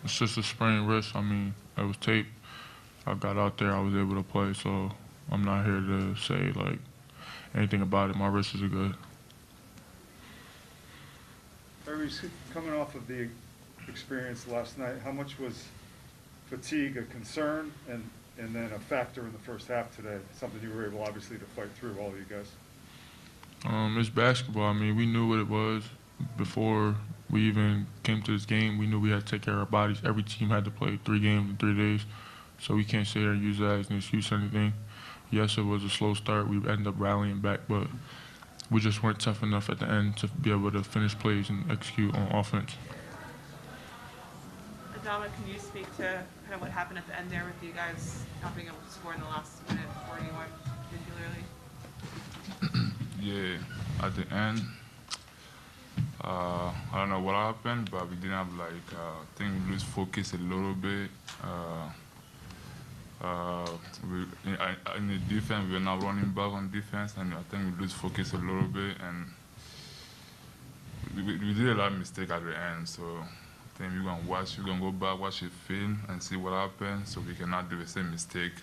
It's just a sprained wrist. I mean, it was taped. I got out there, I was able to play, so I'm not here to say like anything about it. My wrists are good. Tyrese, coming off of the experience last night, how much was fatigue a concern and then a factor in the first half today? Something you were able, obviously, to fight through, all of you guys. It's basketball. I mean, we knew what it was before we even came to this game. We knew we had to take care of our bodies. Every team had to play 3 games in 3 days, so we can't sit here and use that as an excuse or anything. Yes, it was a slow start. We ended up rallying back, but we just weren't tough enough at the end to be able to finish plays and execute on offense. Adama, can you speak to kind of what happened at the end there with you guys not being able to score in the last minute for anyone particularly? Yeah, at the end, I don't know what happened, but we didn't have I think we lose focus a little bit. In the defense, we're not running back on defense, and I think we lose focus a little bit, and we did a lot of mistakes at the end. So I think we're gonna go back, watch the film, and see what happened, so we cannot do the same mistake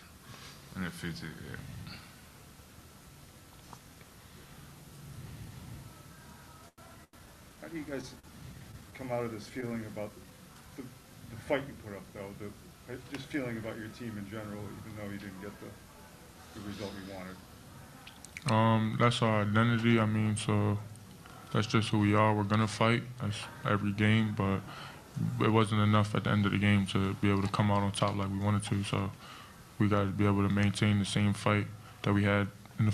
in the future. Yeah. How do you guys come out of this feeling about the fight you put up, though? Just feeling about your team in general, even though you didn't get the result you wanted? That's our identity. I mean, so that's just who we are. We're gonna fight. That's every game, but it wasn't enough at the end of the game to be able to come out on top like we wanted to. So we got to be able to maintain the same fight that we had in the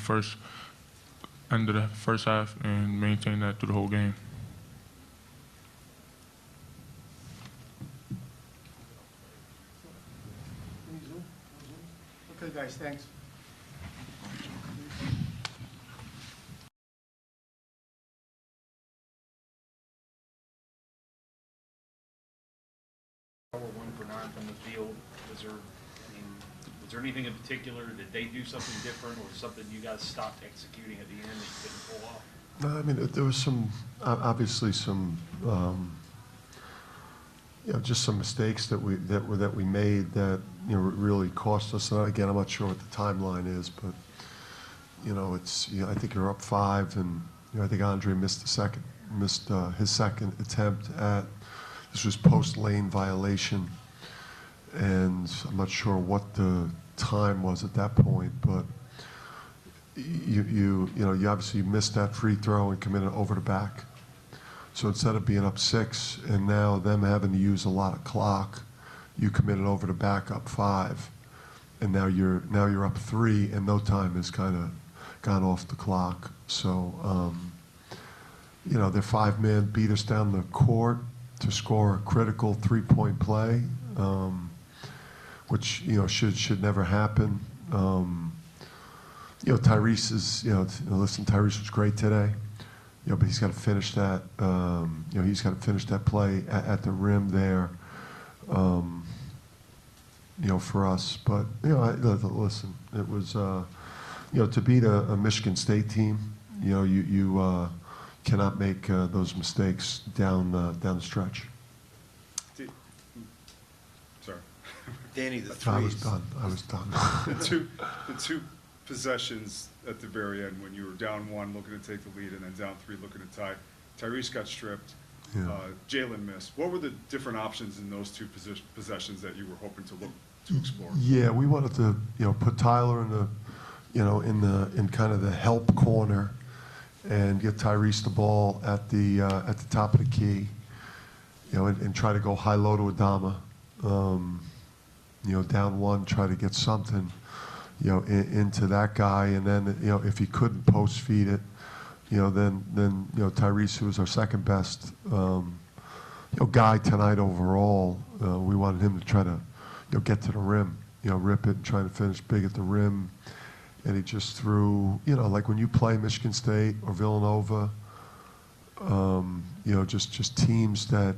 end of the first half and maintain that through the whole game. Okay, guys, thanks. We're 1 for 9 from the field. Was there anything in particular? Did they do something different, or something you guys stopped executing at the end that you couldn't pull off? No, I mean, there was some, obviously some, just some mistakes that we made that really cost us. And again, I'm not sure what the timeline is, but it's I think you're up 5, and I think Andre missed his second attempt at. This was post-lane violation, and I'm not sure what the time was at that point, but you obviously missed that free throw and committed over the back. So instead of being up 6 and now them having to use a lot of clock, you committed over the back up 5, and now you're up 3, and no time has kind of gone off the clock. So their 5-man beat us down the court to score a critical 3-point play, which should never happen. Tyrese is Tyrese was great today, but he's got to finish that. He's got to finish that play at the rim there. For us, but listen, it was to beat a Michigan State team. You cannot make those mistakes down the stretch. Sorry. Danny, the I was threes. done. I was done. The two possessions at the very end, when you were down 1 looking to take the lead and then down 3 looking to tie, Tyrese got stripped. Yeah. Jalen missed. What were the different options in those 2 possessions that you were hoping to look to explore? Yeah, we wanted to put Tyler in in kind of the help corner and get Tyrese the ball at the top of the key, and try to go high-low to Adama. Down 1, try to get something, into that guy, and then if he couldn't post feed it, then Tyrese, who was our second best guy tonight overall, we wanted him to try to get to the rim, rip it and try to finish big at the rim. And he just threw, like when you play Michigan State or Villanova, just teams that,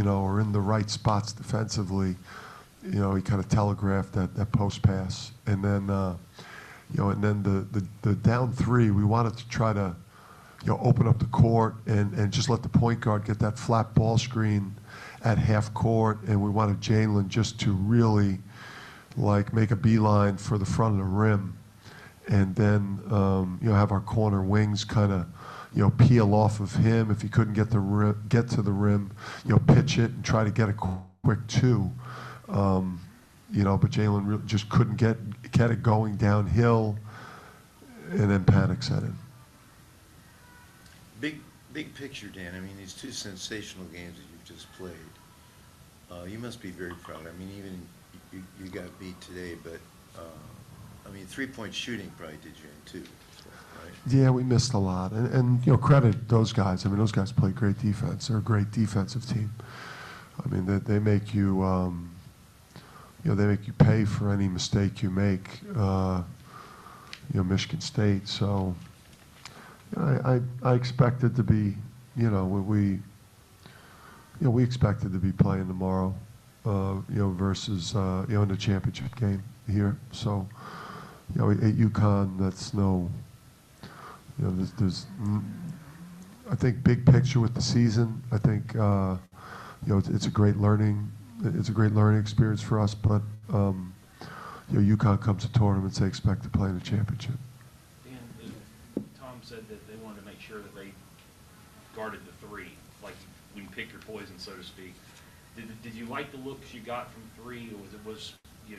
are in the right spots defensively, he kind of telegraphed that post pass. And then, and then the down 3, we wanted to try to, open up the court and just let the point guard get that flat ball screen at half court, and we wanted Jalen just to really like make a beeline for the front of the rim, and then have our corner wings kind of peel off of him if he couldn't get to the rim, pitch it and try to get a quick two. But Jalen really just couldn't get it going downhill, and then panic set in. Big picture, Dan. I mean, these two sensational games that you've just played, you must be very proud. I mean, even you got beat today, but I mean, 3-point shooting probably did you in too, right? Yeah, we missed a lot, and credit those guys. I mean, those guys play great defense. They're a great defensive team. I mean, they make you, they make you pay for any mistake you make. Michigan State. So I expected to be, we expected to be playing tomorrow, versus in the championship game here. So, at UConn, that's no, there's I think big picture with the season. I think it's a great learning. It's a great learning experience for us, but UConn comes to tournaments, they expect to play in the championship. Dan, Tom said that they wanted to make sure that they guarded the three, like when you pick your poison, so to speak. Did you like the looks you got from three, or was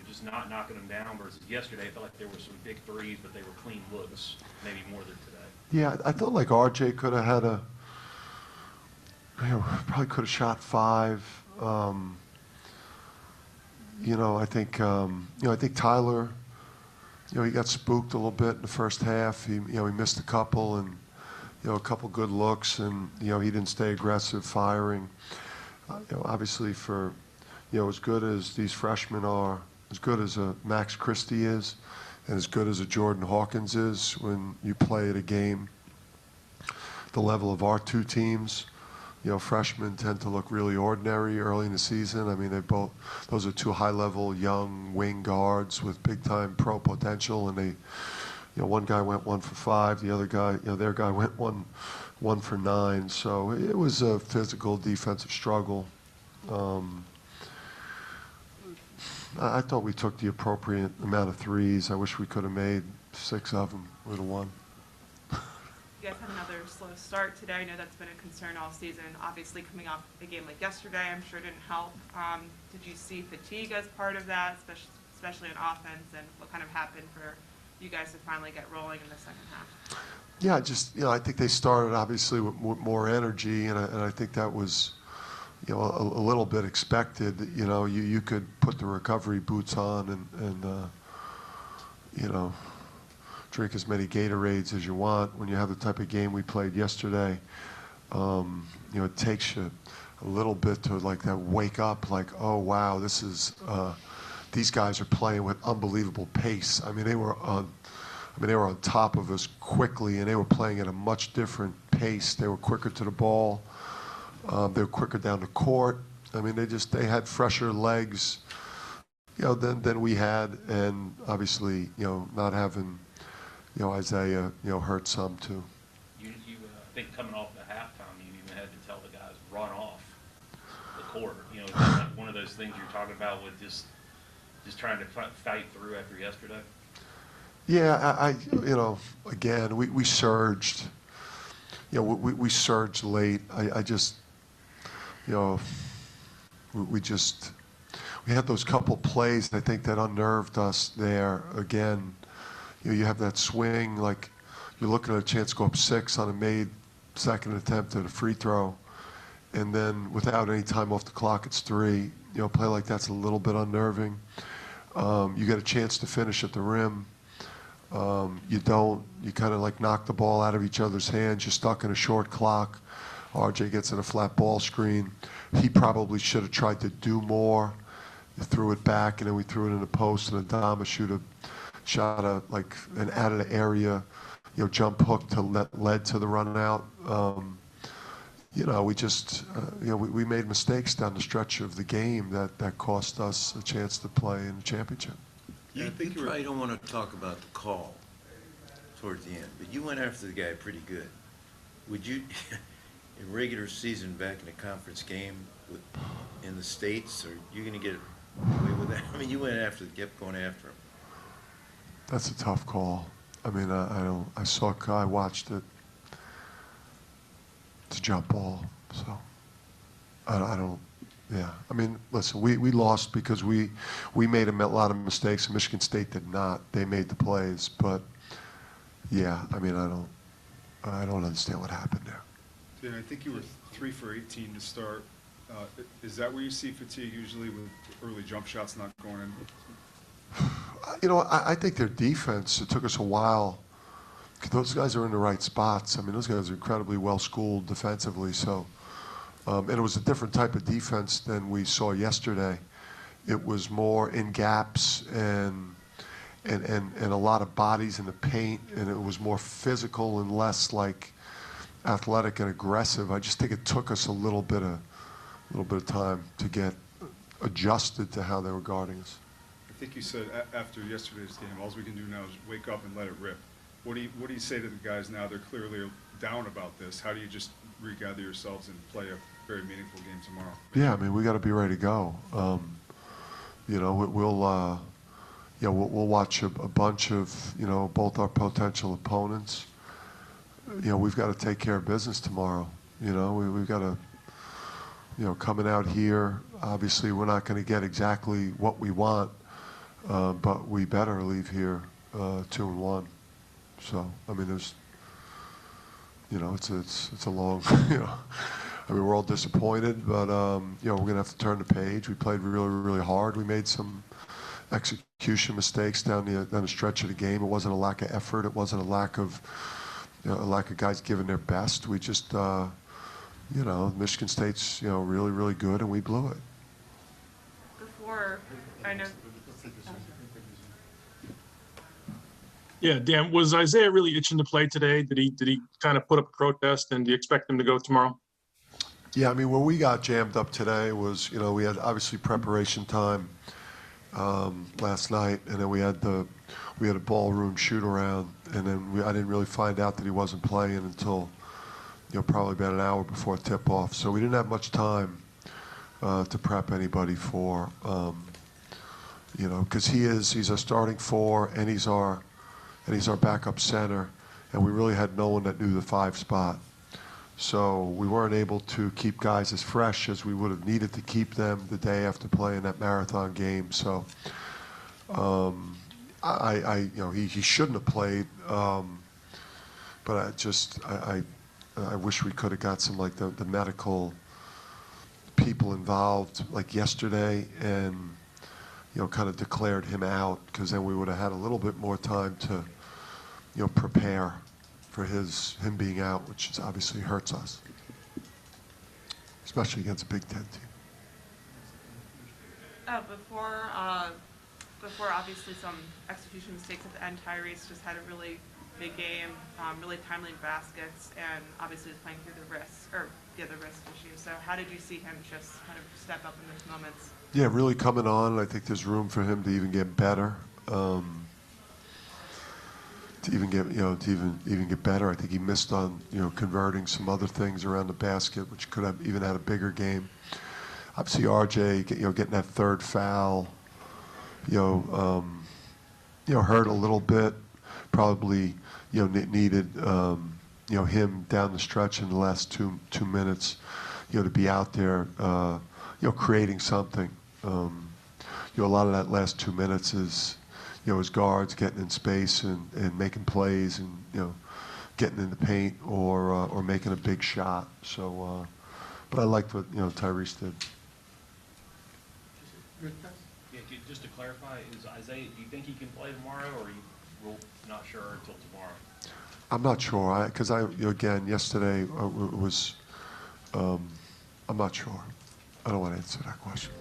just not knocking them down versus yesterday? I felt like there were some big threes, but they were clean looks, maybe more than today. Yeah, I felt like RJ could have had probably could have shot 5. I think Tyler, he got spooked a little bit in the first half. He missed a couple and, a couple good looks, and, he didn't stay aggressive firing. Obviously for, as good as these freshmen are, as good as a Max Christie is, and as good as a Jordan Hawkins is, when you play at a game the level of our two teams, freshmen tend to look really ordinary early in the season. I mean, those are two high-level young wing guards with big-time pro potential, and they, one guy went 1 for 5, the other guy, their guy went 1 for 9. So it was a physical defensive struggle. I thought we took the appropriate amount of threes. I wish we could have made 6 of them. We'd have won. You guys had another slow start today. I know that's been a concern all season. Obviously, coming off a game like yesterday, I'm sure didn't help. Did you see fatigue as part of that, especially on offense, and what kind of happened for you guys to finally get rolling in the second half? Yeah, I think they started obviously with more energy, and I think that was, a little bit expected. You could put the recovery boots on and drink as many Gatorades as you want. When you have the type of game we played yesterday, it takes you a little bit to like that wake up, like, oh wow, this is these guys are playing with unbelievable pace. I mean, they were on top of us quickly, and they were playing at a much different pace. They were quicker to the ball. They were quicker down the court. I mean, they had fresher legs, than we had, and obviously, not having, Isaiah, hurt some too. I think coming off the halftime, you even had to tell the guys run off the court. Is that one of those things you're talking about with just trying to fight through after yesterday? Yeah, again, we surged. We surged late. I just, we had those couple plays, I think, that unnerved us there. Again, you have that swing, like you're looking at a chance to go up 6 on a made second attempt at a free throw, and then without any time off the clock, it's 3. A play like that's a little bit unnerving. You get a chance to finish at the rim. You don't. You kind of like knock the ball out of each other's hands. You're stuck in a short clock. RJ gets in a flat ball screen. He probably should have tried to do more. He threw it back, and then we threw it in the post, and Adama shot an out of the area, jump hook led to the run out. We just, we made mistakes down the stretch of the game that cost us a chance to play in the championship. You probably don't want to talk about the call towards the end, but you went after the guy pretty good. Would you, in regular season, back in a conference game, in the States, or you're going to get away with that? I mean, you kept going after him. That's a tough call. I mean, I watched it. It's a jump ball, so I don't. Yeah, I mean, listen, we lost because we made a lot of mistakes, and Michigan State did not. They made the plays, but yeah, I mean, I don't understand what happened there. Dan, I think you were 3 for 18 to start. Is that where you see fatigue usually with early jump shots not going in? You know, I think their defense, it took us a while. Those guys are in the right spots. I mean, those guys are incredibly well-schooled defensively. So, and it was a different type of defense than we saw yesterday. It was more in gaps and a lot of bodies in the paint, and it was more physical and less like athletic and aggressive. I just think it took us a little bit of time to get adjusted to how they were guarding us. I think you said after yesterday's game, all we can do now is wake up and let it rip. What do you say to the guys now? They're clearly down about this. How do you just regather yourselves and play a very meaningful game tomorrow? Yeah, I mean, we got to be ready to go. You know, we'll watch a bunch of, you know, both our potential opponents. You know, we've got to take care of business tomorrow. You know, we've got to, you know, coming out here, obviously we're not going to get exactly what we want, but we better leave here 2-1. So, I mean, there's, you know, it's a long, you know, I mean, we're all disappointed, but, you know, we're going to have to turn the page. We played really, really hard. We made some execution mistakes down the stretch of the game. It wasn't a lack of effort. It wasn't a lack of guys giving their best. We just, you know, Michigan State's, you know, really, really good, and we blew it. Before, I know. Yeah, Dan, was Isaiah really itching to play today? Did he kind of put up a protest, and do you expect him to go tomorrow? Yeah, I mean, where we got jammed up today was, you know, we had obviously preparation time last night, and then we had a ballroom shoot around, and then I didn't really find out that he wasn't playing until, you know, probably about an hour before tip-off. So we didn't have much time to prep anybody for, you know, because he's our starting 4, and he's our backup center, and we really had no one that knew the 5 spot. So we weren't able to keep guys as fresh as we would have needed to keep them the day after playing that marathon game. So you know, he shouldn't have played, but I wish we could have got some, like, the medical people involved, like yesterday, and, you know, kind of declared him out, because then we would have had a little bit more time to, you know, prepare for him being out, which is obviously hurts us, especially against a Big Ten team. Before obviously some execution mistakes at the end, Tyrese just had a really big game, really timely baskets, and obviously was playing through the wrist issue. So how did you see him just kind of step up in those moments? Yeah, really coming on. I think there's room for him to even get better. To even get better. I think he missed on, you know, converting some other things around the basket, which could have even had a bigger game. Obviously, RJ, you know, getting that 3rd foul, you know, hurt a little bit. Probably, you know, needed, you know, him down the stretch in the last two minutes, you know, to be out there, you know, creating something. You know, a lot of that last 2 minutes is, you know, his guards getting in space and making plays, and, you know, getting in the paint or making a big shot. So, but I liked what, you know, Tyrese did. Yeah, just to clarify, is Isaiah, do you think he can play tomorrow, or we're not sure until tomorrow? I'm not sure, because again, yesterday was, I'm not sure. I don't want to answer that question.